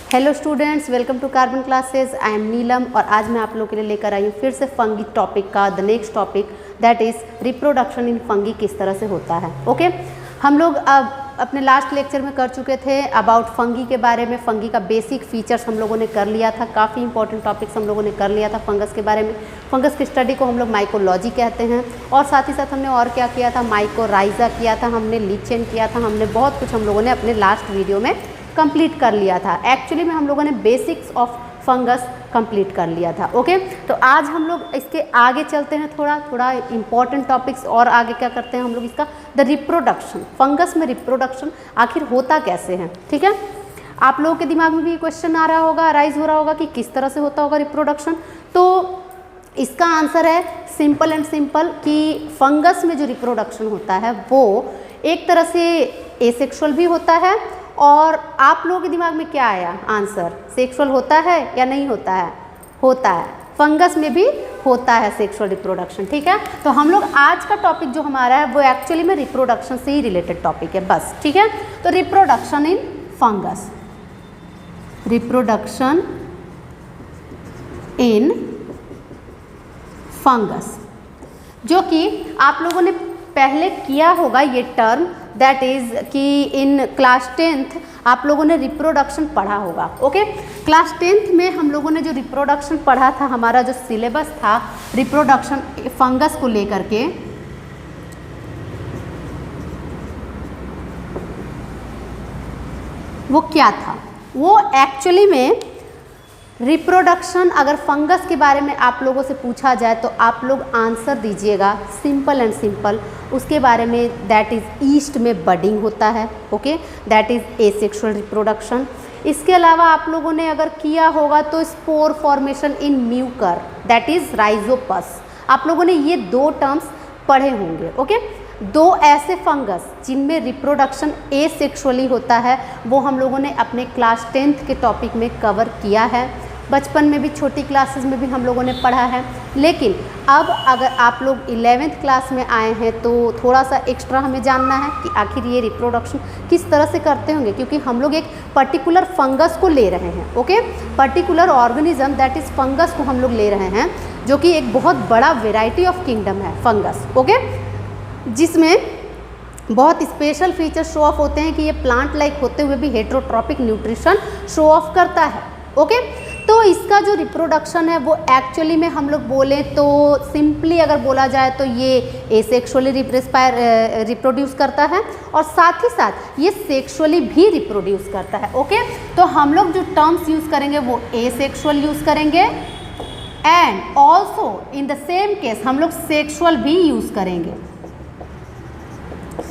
Hello students, welcome to carbon classes. I am Neelam और आज मैं आप लोगों के लिए लेकर आई हूँ फिर से फंगी टॉपिक का the next topic that is reproduction in fungi किस तरह से होता है। ओके हम लोग अब अपने लास्ट लेक्चर में कर चुके थे अबाउट फंगी के बारे में। फंगी का बेसिक फीचर्स हम लोगों ने कर लिया था, काफ़ी इंपॉर्टेंट टॉपिक्स हम लोगों ने कर लिया था फंगस के बारे में। फंगस की स्टडी को हम लोग माइकोलॉजी कहते हैं और साथ ही साथ हमने और क्या किया था, माइकोराइजा किया था, हमने लीचेन किया था, हमने बहुत कुछ हम लोगों ने अपने लास्ट वीडियो में कंप्लीट कर लिया था। एक्चुअली में हम लोगों ने बेसिक्स ऑफ फंगस कंप्लीट कर लिया था। ओके तो आज हम लोग इसके आगे चलते हैं, थोड़ा इंपॉर्टेंट टॉपिक्स और आगे क्या करते हैं हम लोग इसका द रिप्रोडक्शन। फंगस में रिप्रोडक्शन आखिर होता कैसे है, ठीक है। आप लोगों के दिमाग में भी क्वेश्चन आ रहा होगा, राइज हो रहा होगा कि किस तरह से होता होगा रिप्रोडक्शन। तो इसका आंसर है सिंपल एंड सिंपल कि फंगस में जो रिप्रोडक्शन होता है वो एक तरह से एसेक्सुअल भी होता है। और आप लोगों के दिमाग में क्या आया आंसर, सेक्सुअल होता है या नहीं होता है? होता है, फंगस में भी होता है सेक्सुअल रिप्रोडक्शन, ठीक है। तो हम लोग आज का टॉपिक जो हमारा है वो एक्चुअली में रिप्रोडक्शन से ही रिलेटेड टॉपिक है बस, ठीक है। तो reproduction in fungus, reproduction in fungus, जो कि आप लोगों ने पहले किया होगा ये टर्म, दैट इज़ कि इन क्लास 10th आप लोगों ने रिप्रोडक्शन पढ़ा होगा। ओके क्लास 10th में हम लोगों ने जो रिप्रोडक्शन पढ़ा था, हमारा जो सिलेबस था रिप्रोडक्शन फंगस को लेकर के, वो क्या था? वो एक्चुअली में रिप्रोडक्शन, अगर फंगस के बारे में आप लोगों से पूछा जाए तो आप लोग आंसर दीजिएगा सिंपल एंड सिंपल उसके बारे में, दैट इज़ ईस्ट में बडिंग होता है। Okay that is asexual reproduction. इसके अलावा आप लोगों ने अगर किया होगा तो spore formation in Mucor, that is Rhizopus. आप लोगों ने ये दो टर्म्स पढ़े होंगे। ओके दो ऐसे फंगस जिनमें रिप्रोडक्शन एसेक्सुअली होता है वो हम लोगों ने अपने क्लास 10th के टॉपिक में कवर किया है। बचपन में भी छोटी क्लासेस में भी हम लोगों ने पढ़ा है, लेकिन अब अगर आप लोग 11th क्लास में आए हैं तो थोड़ा सा एक्स्ट्रा हमें जानना है कि आखिर ये रिप्रोडक्शन किस तरह से करते होंगे, क्योंकि हम लोग एक पर्टिकुलर फंगस को ले रहे हैं। Okay particular organism that is fungus को हम लोग ले रहे हैं, जो कि एक बहुत बड़ा वेराइटी ऑफ किंगडम है फंगस। ओके जिसमें बहुत स्पेशल फीचर शो ऑफ होते हैं कि ये प्लांट लाइक होते हुए भी हेटेरोट्रॉपिक न्यूट्रिशन शो ऑफ करता है। ओके तो इसका जो रिप्रोडक्शन है वो एक्चुअली में हम लोग बोलें तो सिंपली अगर बोला जाए तो ये एसेक्सुअली रिप्रोड्यूस करता है और साथ ही साथ ये सेक्सुअली भी रिप्रोड्यूस करता है। ओके तो हम लोग जो टर्म्स यूज़ करेंगे वो एसेक्सुअल यूज़ करेंगे and also in the same case हम लोग सेक्सुअल भी यूज़ करेंगे।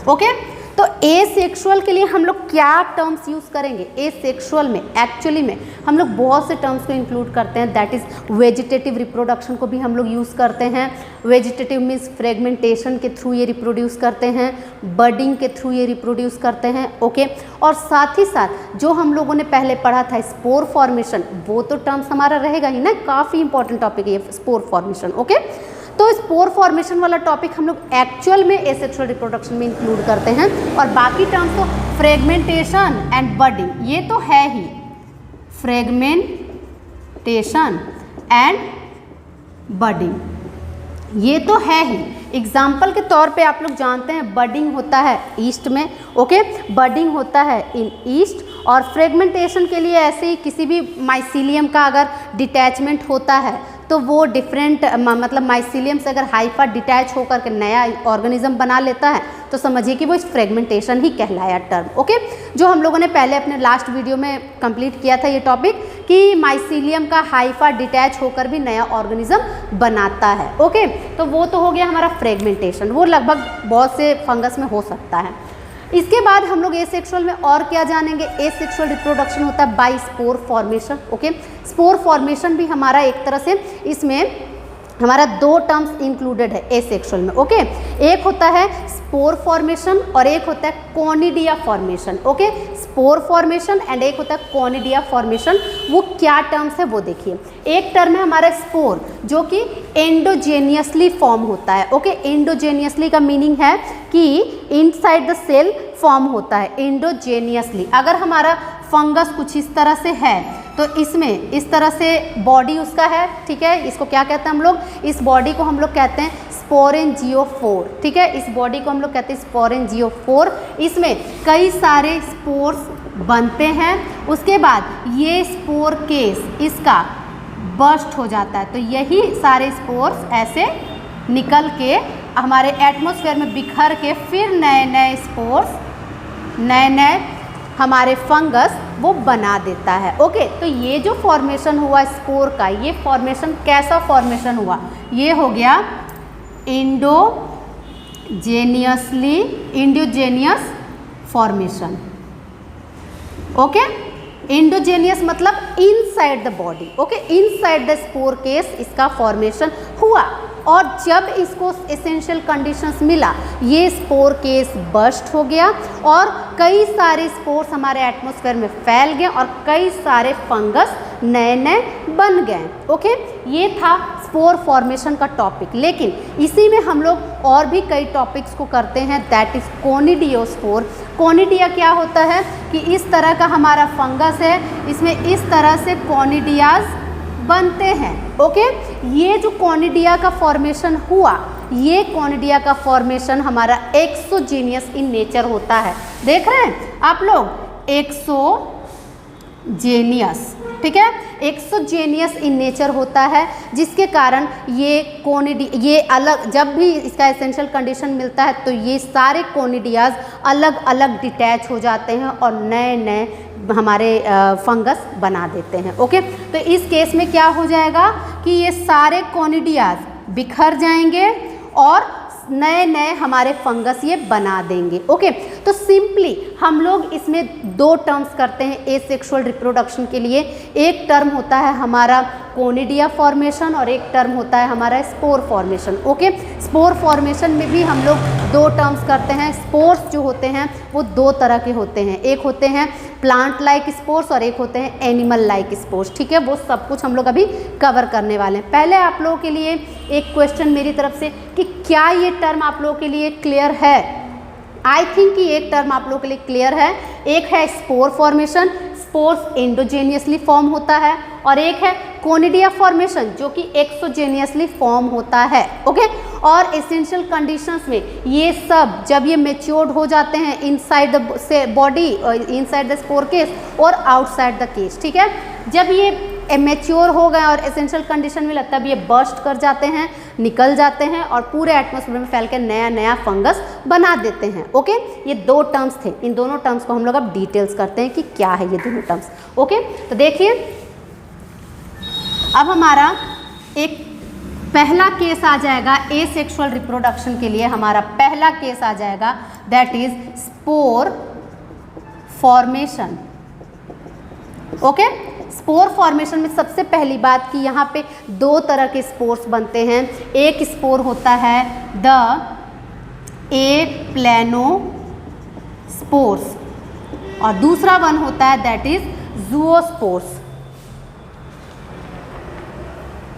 ओके तो एसेक्सुअल के लिए हम लोग क्या टर्म्स यूज़ करेंगे? एसेक्सुअल में एक्चुअली में हम लोग बहुत से टर्म्स को इंक्लूड करते हैं, दैट इज़ वेजिटेटिव रिप्रोडक्शन को भी हम लोग यूज़ करते हैं। वेजिटेटिव मीन्स फ्रेगमेंटेशन के थ्रू ये रिप्रोड्यूस करते हैं, बडिंग के थ्रू ये रिप्रोड्यूस करते हैं। ओके और साथ ही साथ जो हम लोगों ने पहले पढ़ा था स्पोर फॉर्मेशन, वो तो टर्म्स हमारा रहेगा ही ना, काफ़ी इंपॉर्टेंट टॉपिक है ये स्पोर फॉर्मेशन। ओके तो स्पोर फॉर्मेशन वाला टॉपिक हम लोग एक्चुअल में एसेक्सुअल रिप्रोडक्शन में इंक्लूड करते हैं और बाकी टर्म्स तो फ्रेगमेंटेशन एंड बडिंग ये तो है ही, फ्रेगमेंटेशन एंड बडिंग ये तो है ही। एग्जाम्पल के तौर पे आप लोग जानते हैं बडिंग होता है ईस्ट में। ओके बडिंग होता है इन ईस्ट और फ्रेगमेंटेशन के लिए ऐसे ही किसी भी माइसीलियम का अगर डिटैचमेंट होता है तो वो डिफरेंट मतलब माइसीलियम से अगर हाइफा डिटैच होकर के नया ऑर्गेनिज्म बना लेता है तो समझिए कि वो इस फ्रेगमेंटेशन ही कहलाया टर्म। ओके जो हम लोगों ने पहले अपने लास्ट वीडियो में कंप्लीट किया था ये टॉपिक कि माइसीलियम का हाइफा डिटैच होकर भी नया ऑर्गेनिज्म बनाता है। ओके तो वो तो हो गया हमारा फ्रेगमेंटेशन, वो लगभग बहुत से फंगस में हो सकता है। इसके बाद हम लोग एसेक्सुअल में और क्या जानेंगे? एसेक्सुअल रिप्रोडक्शन होता है by spore formation. Okay spore formation भी हमारा एक तरह से, इसमें हमारा दो टर्म्स इंक्लूडेड है एसेक्सुअल में। ओके एक होता है स्पोर फॉर्मेशन और एक होता है conidia formation. Okay spore formation and एक होता है कॉनिडिया फॉर्मेशन। वो क्या टर्म्स है वो देखिए। एक टर्म है हमारा स्पोर जो कि एंडोजेनियसली फॉर्म होता है। ओके एंडोजेनियसली का मीनिंग है कि इनसाइड द सेल फॉर्म होता है एंडोजेनियसली। अगर हमारा फंगस कुछ इस तरह से है, तो इसमें इस तरह से बॉडी उसका है, ठीक है। इसको क्या कहते हैं हम लोग, इस बॉडी को हम लोग कहते हैं स्पोरेंजियोफोर, ठीक है। इस बॉडी को हम लोग कहते हैं स्पोरेंजियोफोर। इसमें कई सारे स्पोर्स बनते हैं, उसके बाद ये स्पोर केस इसका बर्स्ट हो जाता है, तो यही सारे स्पोर्स ऐसे निकल के हमारे एटमॉस्फेयर में बिखर के फिर नए नए स्पोर्स, नए नए हमारे फंगस वो बना देता है। ओके, तो ये जो फॉर्मेशन हुआ स्पोर का, ये फॉर्मेशन कैसा फॉर्मेशन हुआ, ये हो गया इंडोजेनियस फॉर्मेशन। ओके, इंडोजेनियस मतलब inside the body, okay, inside the spore case इसका फॉर्मेशन हुआ, और जब इसको एसेंशियल कंडीशंस मिला, ये स्पोर केस बर्स्ट हो गया और कई सारे स्पोर्स हमारे एटमॉस्फेयर में फैल गए और कई सारे फंगस नए नए बन गए। ओके, ये था स्पोर फॉर्मेशन का टॉपिक, लेकिन इसी में हम लोग और भी कई टॉपिक्स को करते हैं, दैट इज कोनिडियोस्पोर। कोनिडिया क्या होता है कि इस तरह का हमारा फंगस है, इसमें इस तरह से कोनिडियाज बनते हैं। ओके, ये जो कोनिडिया का फॉर्मेशन हुआ, ये कोनिडिया का फॉर्मेशन हमारा एक्सोजेनियस इन नेचर होता है। देख रहे हैं आप लोग, एक्सोजेनियस, ठीक है, एक्सोजेनियस इन नेचर होता है, जिसके कारण ये अलग, जब भी इसका एसेंशियल कंडीशन मिलता है तो ये सारे कोनिडियाज अलग अलग डिटैच हो जाते हैं और नए नए हमारे फंगस बना देते हैं। ओके, तो इस केस में क्या हो जाएगा कि ये सारे कोनिडियाज बिखर जाएंगे और नए नए हमारे फंगस ये बना देंगे। ओके, तो सिंपली हम लोग इसमें दो टर्म्स करते हैं एसेक्सुअल रिप्रोडक्शन के लिए। एक टर्म होता है हमारा कोनिडिया फॉर्मेशन और एक टर्म होता है हमारा spore formation. Okay, spore formation में भी हम लोग दो टर्म्स करते हैं। स्पोर्स जो होते हैं वो दो तरह के होते हैं, एक होते हैं प्लांट लाइक स्पोर्स और एक होते हैं एनिमल लाइक स्पोर्स, ठीक है। वो सब कुछ हम लोग अभी कवर करने वाले हैं। पहले आप लोगों के लिए एक क्वेश्चन मेरी तरफ से कि क्या ये टर्म आप लोगों के लिए क्लियर है? आई थिंक कि एक टर्म आप लोगों के लिए क्लियर है। एक है स्पोर फॉर्मेशन, स्पोर्स एंडोजेनियसली फॉर्म होता है, और एक है कोनिडिया फॉर्मेशन जो कि एक्सोजेनियसली फॉर्म होता है। ओके, और एसेंशियल कंडीशंस में ये सब जब ये मैच्योर्ड हो जाते हैं inside the body, inside the spore case और आउटसाइड द केस, ठीक है। जब ये मैच्योर हो गए और एसेंशियल कंडीशन में तब ये बर्स्ट कर जाते हैं, निकल जाते हैं और पूरे एटमॉस्फेयर में फैल के नया नया फंगस बना देते हैं। ओके, ये दो टर्म्स थे, इन दोनों टर्म्स को हम लोग अब डिटेल्स करते हैं कि क्या है ये दोनों टर्म्स। ओके, तो देखिए अब हमारा एक पहला केस आ जाएगा एसेक्सुअल रिप्रोडक्शन के लिए। हमारा पहला केस आ जाएगा that is spore formation. Okay, spore formation में सबसे पहली बात कि यहाँ पे दो तरह के स्पोर्स बनते हैं। एक स्पोर होता है द एप्लेनोस्पोर्स और दूसरा वन होता है दैट इज जूओस्पोर्स।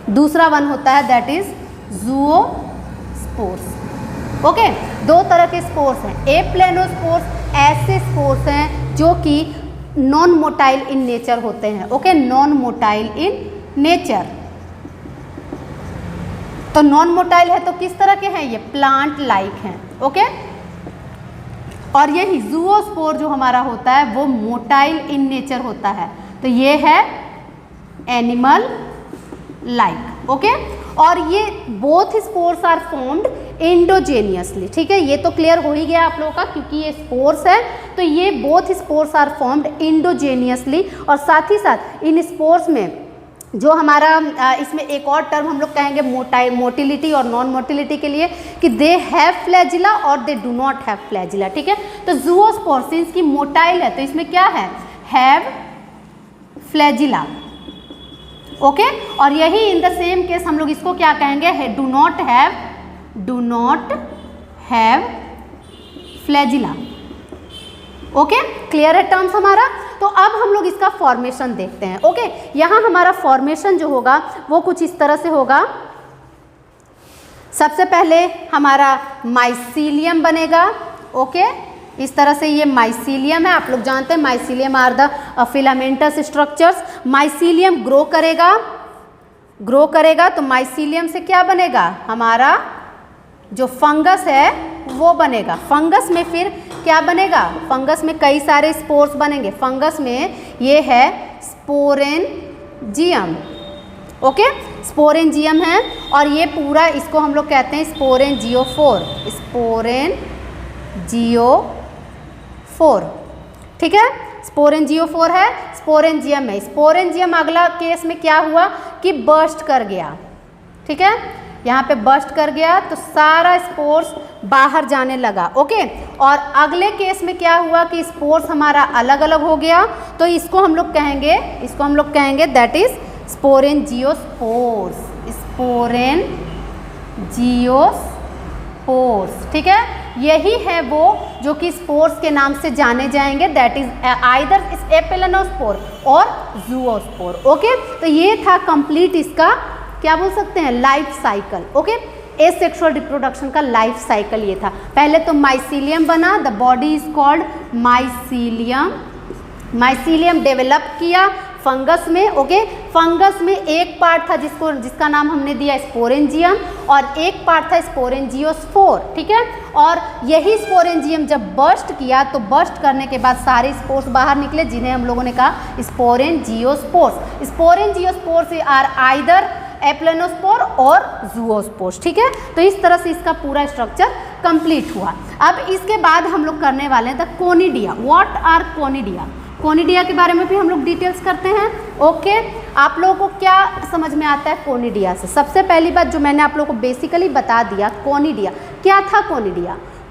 दूसरा वन होता है दैट इज जूओस्पोर्स। ओके, दो तरह के स्पोर्स हैं। एप्लेनोस्पोर्स ऐसे स्पोर्स हैं जो कि नॉन मोटाइल इन नेचर होते हैं। Okay, non motile in nature. तो नॉन मोटाइल है तो किस तरह के हैं? ये प्लांट लाइक हैं। ओके, और यही जूओस्पोर जो हमारा होता है वो मोटाइल इन नेचर होता है, तो ये है एनिमल लाइक। ओके, और ये बोथ स्पोर्स आर फॉर्म्ड एंडोजेनियसली, ठीक है। ये तो क्लियर हो ही गया आप लोगों का, क्योंकि ये स्पोर्स है तो ये बोथ स्पोर्स आर फॉर्म्ड एंडोजेनियसली। और साथ ही साथ इन स्पोर्स में जो हमारा इसमें एक और टर्म हम लोग कहेंगे मोटिलिटी और नॉन मोटिलिटी के लिए कि दे हैव फ्लैजिला और they do not have flagella, ठीक है। तो जूओस्पोर सिंस की मोटाइल है तो इसमें क्या है? Have flagella. ओके, और यही इन द सेम केस हम लोग इसको क्या कहेंगे? Do not have flagella. Okay, clear है टर्म्स हमारा। तो अब हम लोग इसका फॉर्मेशन देखते हैं। ओके, यहाँ हमारा फॉर्मेशन जो होगा वो कुछ इस तरह से होगा। सबसे पहले हमारा माइसीलियम बनेगा। ओके, इस तरह से ये माइसीलियम है। आप लोग जानते हैं mycelium are the filamentous structures. Mycelium grow करेगा तो माइसीलियम से क्या बनेगा, हमारा जो फंगस है वो बनेगा। फंगस में फिर क्या बनेगा, फंगस में कई सारे स्पोर्स बनेंगे। फंगस में ये है स्पोरेंजियम, ओके, स्पोरेंजियम है और ये पूरा इसको हम लोग कहते हैं स्पोरेंजियोफोर, स्पोरेंजियोफोर, ठीक है, स्पोरेंजियोफोर है, स्पोरेंजियम है। स्पोरेंजियम अगला केस में क्या हुआ कि बर्स्ट कर गया, ठीक है, यहाँ पे बर्स्ट कर गया तो सारा स्पोर्स बाहर जाने लगा, ओके। और अगले केस में क्या हुआ कि स्पोर्स हमारा अलग अलग हो गया, तो इसको हम लोग कहेंगे दैट इज स्पोरेंजियोस्पोर्स, स्पोरेंजियोस्पोर्स, ठीक है। यही है वो जो कि स्पोर्स के नाम से जाने जाएंगे, दैट इज आइदर एपेलेनोस्पोर और जूओस्पोर, ओके। तो ये था कंप्लीट इसका क्या बोल सकते हैं, life cycle, okay. Asexual reproduction का लाइफ साइकिल ये था। पहले तो माइसीलियम बना, the body is called mycelium. Mycelium develop किया फंगस में, ओके। फंगस में एक पार्ट था जिसका नाम हमने दिया स्पोरेंजियम और एक पार्ट था स्पोरेंजियोस्पोर, ठीक है। और यही स्पोरेंजियम जब बर्स्ट किया तो बर्स्ट करने के बाद सारे स्पोर्स बाहर निकले जिन्हें हम लोगों ने कहा sporangiospores. Sporangiospores are either aplanospore और जूओस्पोर्स, ठीक है। तो इस तरह से इसका पूरा स्ट्रक्चर कंप्लीट हुआ। अब इसके बाद हम लोग करने वाले हैं the conidia. What are conidia? Conidia के बारे में भी हम लोग डिटेल्स करते हैं, ओके। आप लोगों को क्या समझ में आता है कोनिडिया से? सबसे पहली बात जो मैंने आप लोगों को बेसिकली बता दिया, कोनिडिया क्या था।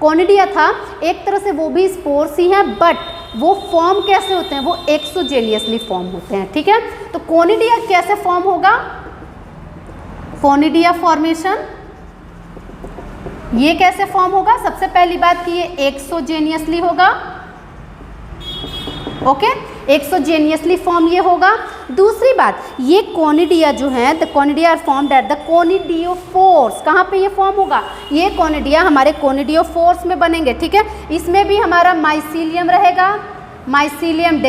कोनिडिया था एक तरह से वो भी स्पोर्स ही हैं, बट वो फॉर्म कैसे होते हैं, वो एक्सोजेनियसली फॉर्म होते हैं, ठीक है। तो कोनिडिया कैसे फॉर्म होगा, कोनिडिया फॉर्मेशन ये कैसे फॉर्म होगा? सबसे पहली बात कि ये एक्सोजेनियसली होगा, ओके, एक्सोजेनियसली फॉर्म ये होगा। दूसरी बात, ये कोनिडिया जो है the conidia are formed at the conidiophores. कहाँ पे ये फॉर्म होगा? ये कोनिडिया हमारे कोनिडियोफोर्स में बनेंगे, ठीक है। इसमें भी हमारा माइसीलियम रहेगा। माइसीलियम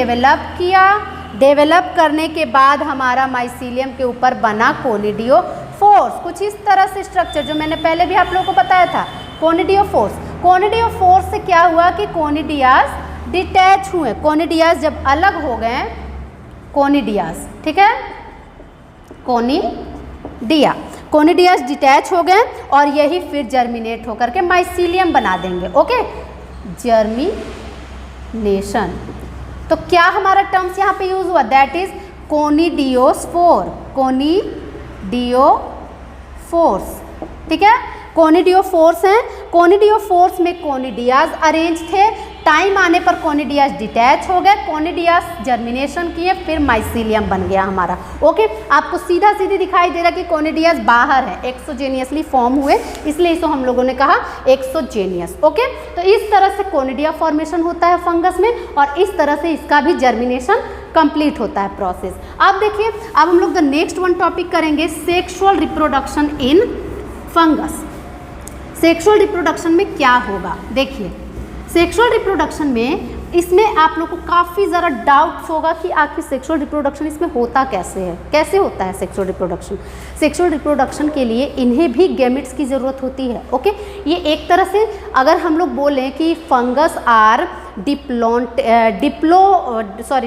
डेवलप करने के बाद हमारा माइसीलियम के ऊपर बना कोनिडियोफोर्स। कुछ इस तरह से स्ट्रक्चर जो मैंने पहले भी आप लोगों को बताया था, कोनिडियोफोर्स। कोनिडियोफोर्स से क्या हुआ कि कोनिडियाज डिटैच हुए। कोनिडियाज जब अलग हो गए, कोनिडियाज, ठीक है, कोनिडियाज डिटैच हो गए और यही फिर जर्मिनेट होकर के माइसीलियम बना देंगे, ओके, जर्मिनेशन। तो क्या हमारा टर्म्स यहाँ पे यूज हुआ, दैट इज कोनिडियोस्पोर, कोनिडियोफोर्स, ठीक है। कोनिडियोफोर्स हैं। कोनिडियोफोर्स में कोनिडियाज अरेंज थे, टाइम आने पर कोनिडियाज डिटैच हो गए, कोनिडियाज जर्मिनेशन किए, फिर माइसीलियम बन गया हमारा, ओके। आपको सीधा सीधी दिखाई दे रहा कि कोनिडियाज बाहर है, एक्सोजेनियसली फॉर्म हुए, इसलिए इसको हम लोगों ने कहा एक्सोजेनियस, ओके। तो इस तरह से कोनिडिया फॉर्मेशन होता है फंगस में और इस तरह से इसका भी जर्मिनेशन कंप्लीट होता है प्रोसेस। अब देखिए, अब हम लोग द नेक्स्ट वन टॉपिक करेंगे, sexual reproduction in fungus. Sexual reproduction में क्या होगा? देखिए, सेक्सुअल रिप्रोडक्शन में इसमें आप लोग को काफ़ी ज़रा डाउट्स होगा कि आखिर सेक्सुअल रिप्रोडक्शन इसमें होता कैसे है, कैसे होता है सेक्सुअल रिप्रोडक्शन। सेक्सुअल रिप्रोडक्शन के लिए इन्हें भी गैमेट्स की ज़रूरत होती है, ओके। ये एक तरह से अगर हम लोग बोलें कि fungus are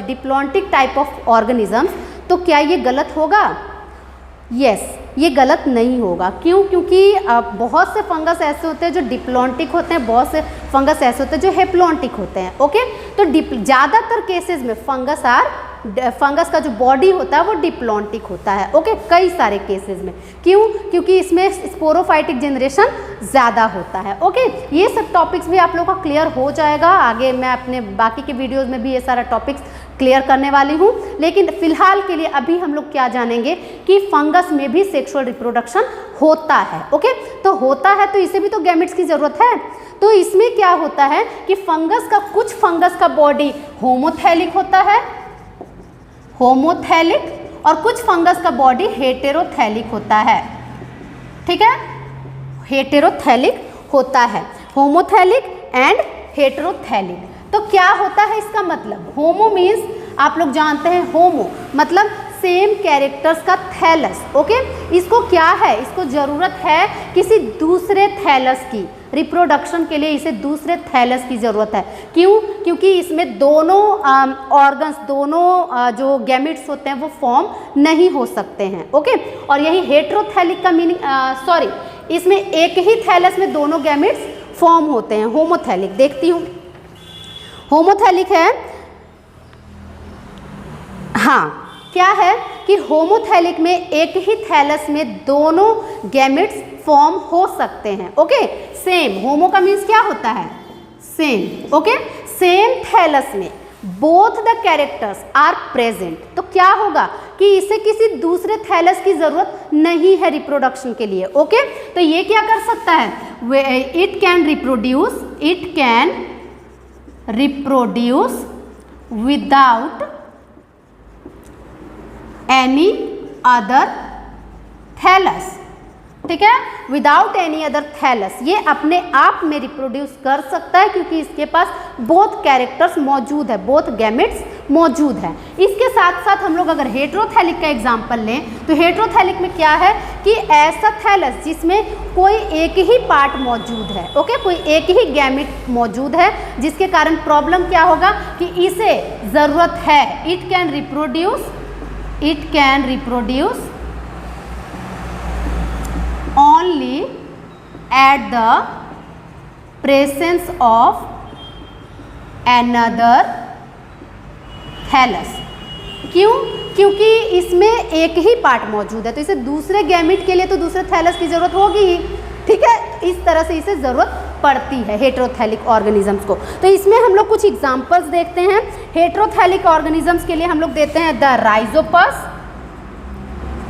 diplontic type of organisms, तो क्या ये गलत होगा? यस, ये गलत नहीं होगा। क्यों? क्योंकि बहुत से फंगस ऐसे होते हैं जो डिप्लॉन्टिक होते हैं, बहुत से फंगस ऐसे होते हैं जो हेप्लॉन्टिक होते हैं, ओके। तो ज़्यादातर केसेस में फंगस का जो बॉडी होता है वो डिप्लॉन्टिक होता है, ओके, कई सारे केसेस में। क्यों? क्योंकि इसमें स्पोरोफाइटिक जनरेशन ज़्यादा होता है, ओके। ये सब टॉपिक्स भी आप लोगों का क्लियर हो जाएगा, आगे मैं अपने बाकी के वीडियोज़ में भी ये सारा टॉपिक्स क्लियर करने वाली हूँ। लेकिन फिलहाल के लिए अभी हम लोग क्या जानेंगे कि फंगस में भी सेक्सुअल रिप्रोडक्शन होता है, ओके। तो होता है तो इसे भी तो गैमेट्स की ज़रूरत है। तो इसमें क्या होता है कि कुछ फंगस का बॉडी होमोथैलिक होता है, होमोथैलिक, और कुछ फंगस का बॉडी हेटेरोथैलिक होता है, ठीक है, हेटेरोथैलिक होता है, होमोथैलिक एंड हेटेरोथैलिक। तो क्या होता है इसका मतलब, होमो मीन्स आप लोग जानते हैं होमो मतलब सेम कैरेक्टर्स का थैलस। ओके, इसको क्या है, इसको जरूरत है किसी दूसरे थैलस की, रिप्रोडक्शन के लिए इसे दूसरे थैलस की ज़रूरत है। क्यों? क्योंकि इसमें दोनों ऑर्गन्स, दोनों जो गैमिट्स होते हैं वो फॉर्म नहीं हो सकते हैं। ओके, और यही हेटेरोथैलिक का मीनिंग, इसमें एक ही थैलस में दोनों गैमिट्स फॉर्म होते हैं। होमोथैलिक देखती हूँ, होमोथैलिक है, हाँ क्या है कि होमोथैलिक में एक ही थैलस में दोनों गैमेट्स फॉर्म हो सकते हैं। ओके, सेम, होमो का मीन्स क्या होता है, सेम। ओके, सेम थैलस में both the characters are present. तो क्या होगा कि इसे किसी दूसरे थैलस की जरूरत नहीं है रिप्रोडक्शन के लिए। ओके, तो ये क्या कर सकता है, it can reproduce without any other thallus. ठीक है, विदाउट एनी अदर थैलस, ये अपने आप में रिप्रोड्यूस कर सकता है क्योंकि इसके पास बोथ कैरेक्टर्स मौजूद है, बोथ गैमेट्स मौजूद है। इसके साथ साथ हम लोग अगर हेटेरोथैलिक का एग्जांपल लें तो हेटेरोथैलिक में क्या है कि ऐसा थैलस जिसमें कोई एक ही पार्ट मौजूद है। ओके, कोई एक ही गैमेट मौजूद है, जिसके कारण प्रॉब्लम क्या होगा कि इसे ज़रूरत है, it can reproduce only at the presence of another thallus। क्यों? क्योंकि इसमें एक ही पार्ट मौजूद है, तो इसे दूसरे गैमेट के लिए तो दूसरे थैलस की जरूरत होगी ही। ठीक है, इस तरह से इसे जरूरत पड़ती है हेटेरोथैलिक ऑर्गेनिजम्स को। तो इसमें हम लोग कुछ एग्जांपल्स देखते हैं। हेटेरोथैलिक ऑर्गेनिजम्स के लिए हम लोग देते हैं द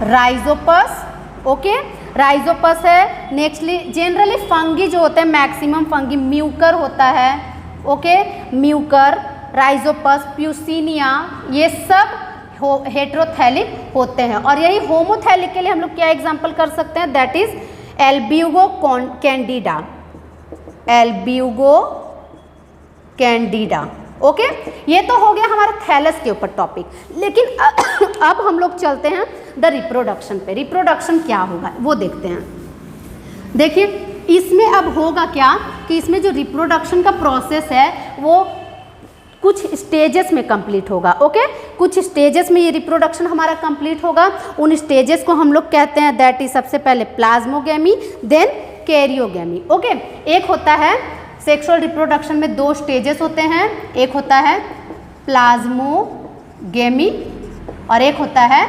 राइजोपस। ओके, राइजोपस है। नेक्स्टली जनरली फंगी जो होते हैं, मैक्सिमम फंगी, म्यूकर होता है। ओके, म्यूकर, राइजोपस, प्यूसिनिया, ये सब हेटेरोथैलिक होते हैं। और यही होमोथैलिक के लिए हम लोग क्या एग्जांपल कर सकते हैं, that is Albugo Candida. Okay, ये तो हो गया हमारा थैलस के ऊपर टॉपिक। लेकिन अब हम लोग चलते हैं द रिप्रोडक्शन पे। रिप्रोडक्शन क्या होगा वो देखते हैं। देखिए, इसमें अब होगा क्या कि इसमें जो रिप्रोडक्शन का प्रोसेस है वो कुछ स्टेजेस में कंप्लीट होगा। ओके, कुछ स्टेजेस में ये रिप्रोडक्शन हमारा कंप्लीट होगा। उन स्टेजेस को हम लोग कहते हैं दैट इज सबसे पहले प्लाज्मोगेमी, देन कैरियोगेमी। ओके, एक होता है सेक्सुअल रिप्रोडक्शन में दो स्टेजेस होते हैं, एक होता है प्लाज्मोगेमी और एक होता है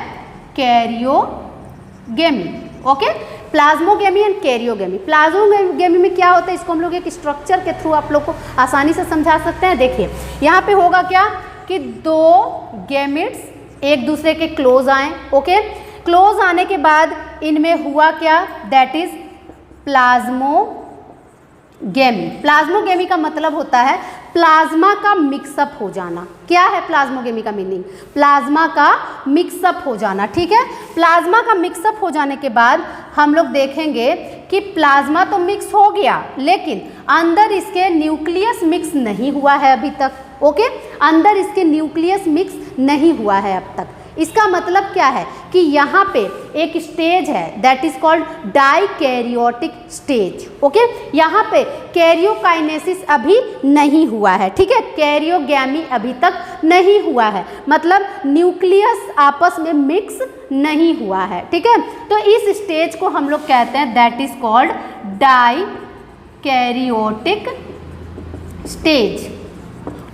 karyogamy. Okay, plasmogamy and karyogamy. Plasmogamy में क्या होता है, इसको हम लोग एक स्ट्रक्चर के थ्रू आप लोग को आसानी से समझा सकते हैं। देखिए, यहाँ पे होगा क्या कि दो गैमेट्स एक दूसरे के क्लोज आए। ओके, क्लोज आने के बाद इनमें हुआ क्या, दैट इज प्लाज्मोगेमी। प्लाज्मोगेमी का मतलब होता है प्लाज्मा का मिक्सअप हो जाना। क्या है प्लाज्मोगेमी का मीनिंग, प्लाज्मा का मिक्सअप हो जाना। ठीक है, प्लाज्मा का मिक्सअप हो जाने के बाद हम लोग देखेंगे कि प्लाज्मा तो मिक्स हो गया लेकिन अंदर इसके न्यूक्लियस मिक्स नहीं हुआ है अभी तक। ओके, अंदर इसके न्यूक्लियस मिक्स नहीं हुआ है अब तक। इसका मतलब क्या है कि यहाँ पे एक स्टेज है that is called dikaryotic stage. Okay, यहाँ पे कैरियोकाइनेसिस अभी नहीं हुआ है। ठीक है, कैरियोगेमी अभी तक नहीं हुआ है, मतलब न्यूक्लियस आपस में मिक्स नहीं हुआ है। ठीक है, तो इस स्टेज को हम लोग कहते हैं that is called dikaryotic stage.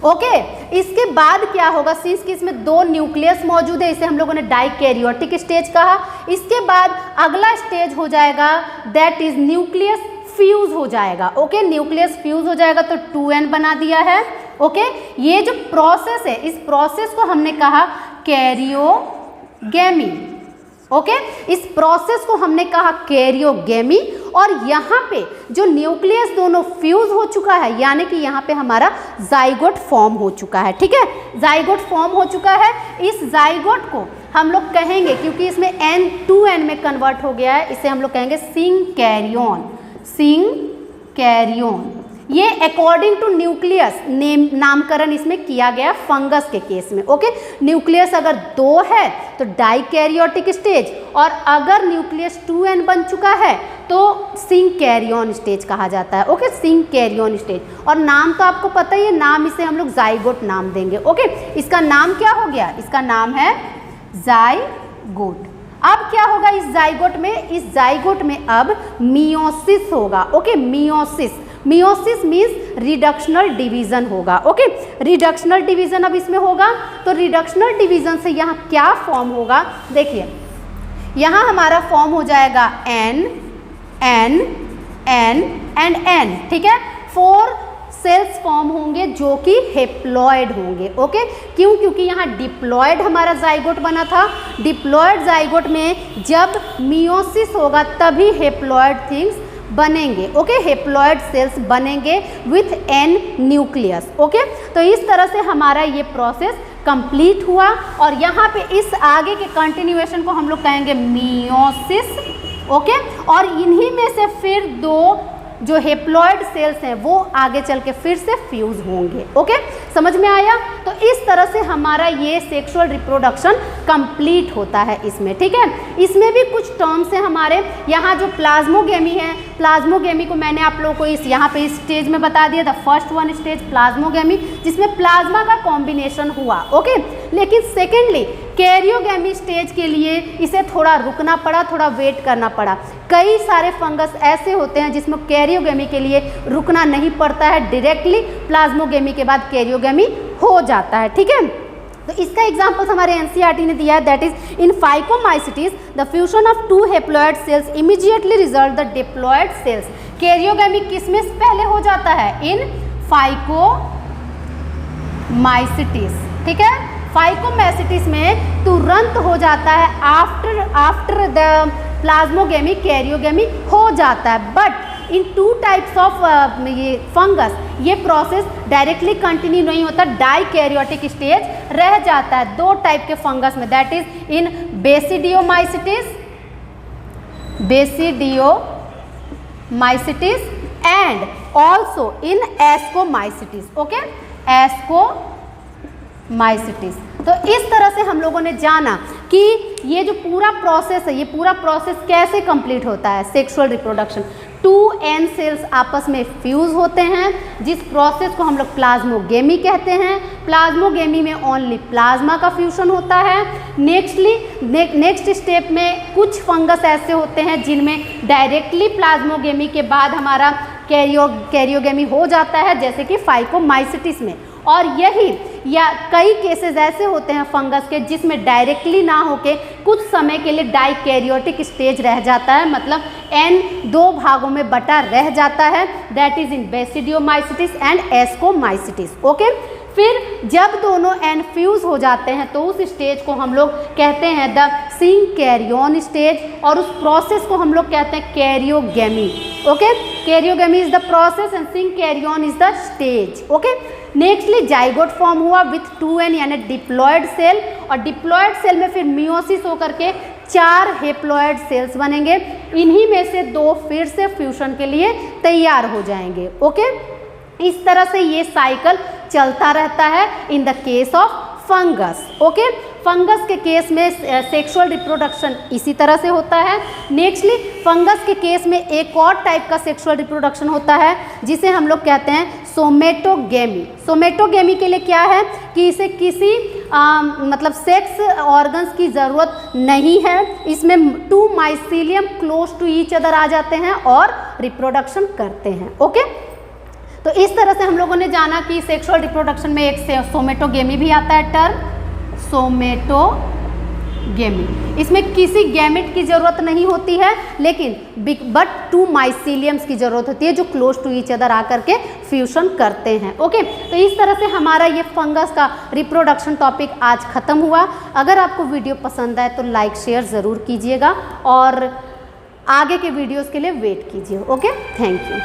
Okay, इसके बाद क्या होगा, सिंस कि इसमें दो न्यूक्लियस मौजूद है, इसे हम लोगों ने डाइकैरियोटिक स्टेज कहा। इसके बाद अगला स्टेज हो जाएगा दैट इज न्यूक्लियस फ्यूज हो जाएगा। ओके, न्यूक्लियस फ्यूज हो जाएगा तो 2n बना दिया है। ओके, ये जो प्रोसेस है इस प्रोसेस को हमने कहा कैरियोगेमी। ओके, इस प्रोसेस को हमने कहा कैरियोगेमी। और यहाँ पे जो न्यूक्लियस दोनों फ्यूज हो चुका है, यानी कि यहाँ पे हमारा जाइगोट फॉर्म हो चुका है। ठीक है, जाइगोट फॉर्म हो चुका है। इस जाइगोट को हम लोग कहेंगे, क्योंकि इसमें n 2n में कन्वर्ट हो गया है, इसे हम लोग कहेंगे सिंकैरियन। सिंकैरियन ये अकॉर्डिंग टू न्यूक्लियस नामकरण इसमें किया गया फंगस के केस में। ओके, न्यूक्लियस अगर 2 है तो डाइकैरियोटिक स्टेज, और अगर न्यूक्लियस 2n बन चुका है तो सिंकैरियन स्टेज कहा जाता है। ओके, सिंकैरियन स्टेज, और नाम तो आपको पता ही है, नाम इसे हम लोग जाइगोट नाम देंगे। ओके, इसका नाम क्या हो गया, इसका नाम है जाइगोट। अब क्या होगा इस जाइगोट में, इस जाइगोट में अब मियोसिस होगा। Okay, meiosis means reductional division होगा। ओके, रिडक्शनल डिवीजन अब इसमें होगा, तो रिडक्शनल डिवीजन से यहाँ क्या फॉर्म होगा, देखिए यहाँ हमारा फॉर्म हो जाएगा N N N and N, ठीक है। 4 सेल्स फॉर्म होंगे जो कि हेप्लॉयड होंगे। ओके, क्यों, क्योंकि यहाँ डिप्लॉयड हमारा जाइगोट बना था। डिप्लॉयड जाइगोट में जब मियोसिस होगा तभी हेप्लॉयड थिंग्स बनेंगे। ओके, हेप्लॉयड सेल्स बनेंगे विथ N न्यूक्लियस। ओके, तो इस तरह से हमारा ये प्रोसेस कंप्लीट हुआ, और यहाँ पे इस आगे के कंटिन्यूएशन को हम लोग कहेंगे मियोसिस। ओके, और इन्हीं में से फिर 2 जो हेप्लॉयड सेल्स हैं वो आगे चल के फिर से फ्यूज होंगे। ओके, समझ में आया। तो इस तरह से हमारा ये सेक्सुअल रिप्रोडक्शन कंप्लीट होता है इसमें, ठीक है। इसमें भी कुछ टर्म्स हैं हमारे, यहाँ जो प्लाज्मोगेमी है, प्लाज्मोगेमी को मैंने आप लोगों को इस यहाँ पे इस स्टेज में बता दिया था, फर्स्ट वन स्टेज प्लाज्मोगेमी, जिसमें प्लाज्मा का कॉम्बिनेशन हुआ। ओके, लेकिन सेकेंडली कैरियोगेमी स्टेज के लिए इसे थोड़ा रुकना पड़ा, थोड़ा वेट करना पड़ा। कई सारे फंगस ऐसे होते हैं जिसमें कैरियोगेमी के लिए रुकना नहीं पड़ता है, डायरेक्टली प्लाज्मोगेमी के बाद कैरियोगेमी हो जाता है, ठीक है। तो इसका एग्जांपल हमारे एनसीईआरटी ने दिया है, that is in phycomycetes the fusion of 2 haploid cells immediately result the diploid cells. Karyogamy किसमें पहले हो जाता है, इन फाइकोमाइसिटिस, ठीक है। फाइकोमाइसिटिस में तुरंत हो जाता है, आफ्टर द प्लाज्मोगेमी कैरियोगेमी हो जाता है। बट इन 2 टाइप्स ऑफ ये फंगस ये प्रोसेस डायरेक्टली कंटिन्यू नहीं होता, डाइकैरियोटिक स्टेज रह जाता है 2 टाइप के फंगस में, that is in basidiomycetes and also in ascomycetes. Okay, ascomycetes. तो इस तरह से हम लोगों ने जाना कि ये जो पूरा प्रोसेस है, ये पूरा प्रोसेस कैसे कंप्लीट होता है, सेक्सुअल रिप्रोडक्शन। 2n सेल्स आपस में फ्यूज होते हैं, जिस प्रोसेस को हम लोग प्लाज्मोगेमी कहते हैं। प्लाज्मोगेमी में ओनली प्लाज्मा का फ्यूजन होता है। नेक्स्ट स्टेप में कुछ फंगस ऐसे होते हैं जिनमें डायरेक्टली प्लाज्मोगेमी के बाद हमारा कैरियोगेमी हो जाता है, जैसे कि फाइकोमाइसिटिस में। और यही या कई केसेस ऐसे होते हैं फंगस के जिसमें डायरेक्टली ना होके कुछ समय के लिए डाइकैरियोटिक स्टेज रह जाता है, मतलब N 2 भागों में बटा रह जाता है, that is in basidiomycetes and ascomycetes. Okay, फिर जब दोनों N फ्यूज हो जाते हैं तो उस स्टेज को हम लोग कहते हैं द सिंकैरियन स्टेज, और उस प्रोसेस को हम लोग कहते हैं karyogamy. Okay, karyogamy is the process and synkaryon is the stage. Okay, nextly zygote form हुआ विथ 2n यानी डिप्लॉयड सेल, और डिप्लॉयड सेल में फिर मियोसिस होकर के 4 हेप्लॉयड सेल्स बनेंगे। इन्हीं में से 2 फिर से फ्यूजन के लिए तैयार हो जाएंगे। ओके, इस तरह से ये साइकिल चलता रहता है in the case of fungus. Okay, fungus के केस में सेक्सुअल रिप्रोडक्शन इसी तरह से होता है। नेक्स्टली फंगस के केस में एक और टाइप का सेक्सुअल रिप्रोडक्शन होता है जिसे हम लोग कहते हैं सोमेटोगेमी। सोमेटोगेमी के लिए क्या है कि इसे किसी मतलब सेक्स ऑर्गन्स की ज़रूरत नहीं है, इसमें 2 mycelium close to each other आ जाते हैं और रिप्रोडक्शन करते हैं। ओके, तो इस तरह से हम लोगों ने जाना कि सेक्सुअल रिप्रोडक्शन में एक सोमेटोगेमी भी आता है टर्म, सोमेटोगेमी। इसमें किसी गैमेट की ज़रूरत नहीं होती है, लेकिन बट 2 माइसीलियम्स की ज़रूरत होती है जो क्लोज टू ईच अदर आकर के फ्यूजन करते हैं। ओके, तो इस तरह से हमारा ये फंगस का रिप्रोडक्शन टॉपिक आज ख़त्म हुआ। अगर आपको वीडियो पसंद आए तो लाइक शेयर ज़रूर कीजिएगा और आगे के वीडियोज़ के लिए वेट कीजिए। Okay, thank you.